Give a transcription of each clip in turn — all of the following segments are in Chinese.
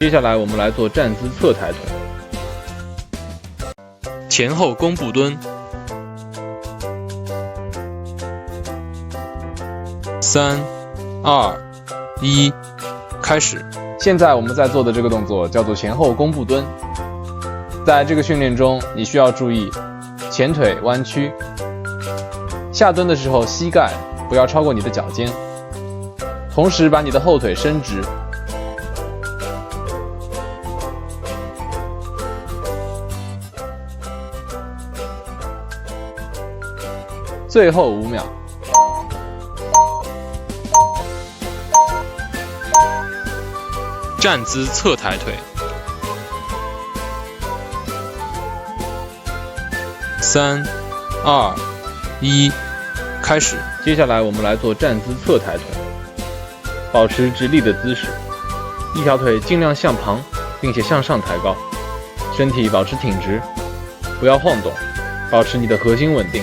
接下来我们来做站姿侧抬腿，前后弓步蹲。3、2、1，开始。现在我们在做的这个动作叫做前后弓步蹲。在这个训练中，你需要注意前腿弯曲，下蹲的时候膝盖不要超过你的脚尖，同时把你的后腿伸直。最后5秒。站姿侧抬腿。3、2、1，开始。接下来我们来做站姿侧抬腿，保持直立的姿势，一条腿尽量向旁，并且向上抬高，身体保持挺直，不要晃动，保持你的核心稳定。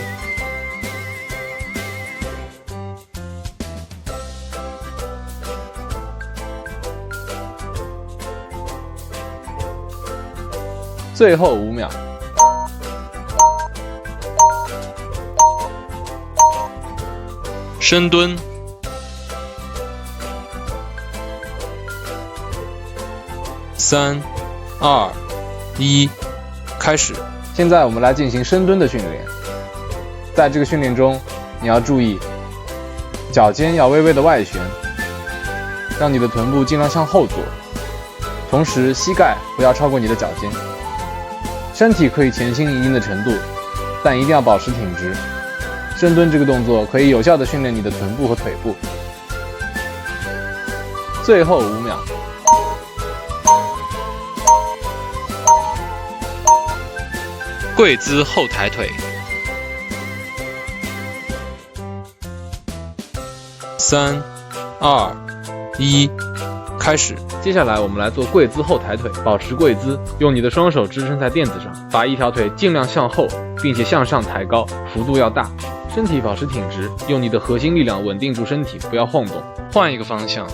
最后5秒。深蹲。3、2、1，开始。现在我们来进行深蹲的训练。在这个训练中，你要注意脚尖要微微的外旋，让你的臀部尽量向后坐，同时膝盖不要超过你的脚尖。身体可以前倾一定的程度，但一定要保持挺直。深蹲这个动作可以有效地训练你的臀部和腿部。最后5秒。跪姿后抬腿。3、2、1，开始。接下来我们来做跪姿后抬腿，保持跪姿，用你的双手支撑在垫子上，把一条腿尽量向后，并且向上抬高，幅度要大，身体保持挺直，用你的核心力量稳定住身体，不要晃动。换一个方向。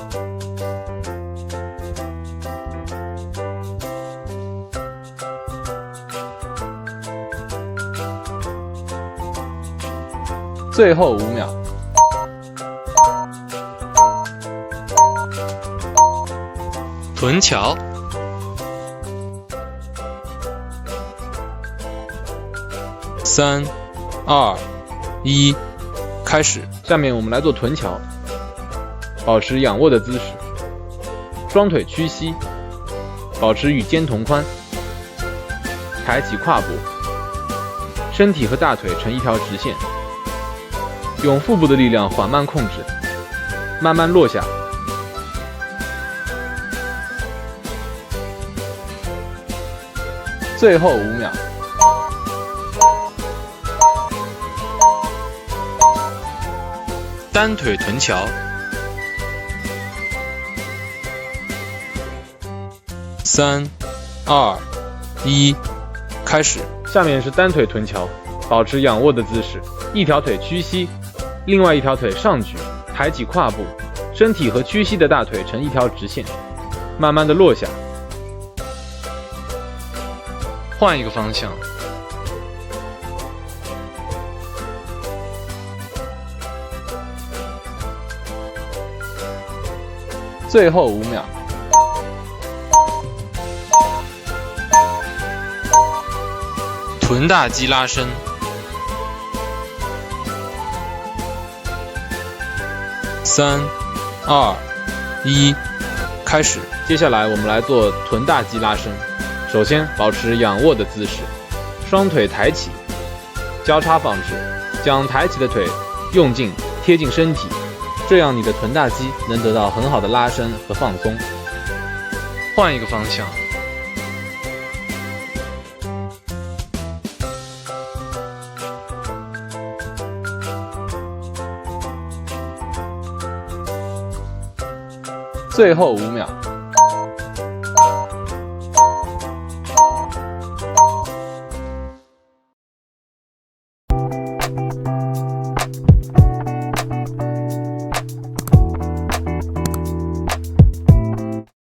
最后5秒。臀桥。3、2、1，开始。下面我们来做臀桥，保持仰卧的姿势，双腿屈膝，保持与肩同宽，抬起胯部，身体和大腿成一条直线，用腹部的力量缓慢控制，慢慢落下。最后5秒。单腿臀桥。3、2、1，开始。下面是单腿臀桥，保持仰卧的姿势，一条腿屈膝，另外一条腿上举，抬起胯部，身体和屈膝的大腿成一条直线，慢慢的落下。换一个方向。最后5秒。臀大肌拉伸。3、2、1，开始。接下来我们来做臀大肌拉伸。首先保持仰卧的姿势，双腿抬起，交叉放置，将抬起的腿用劲贴近身体，这样你的臀大肌能得到很好的拉伸和放松。换一个方向。最后5秒。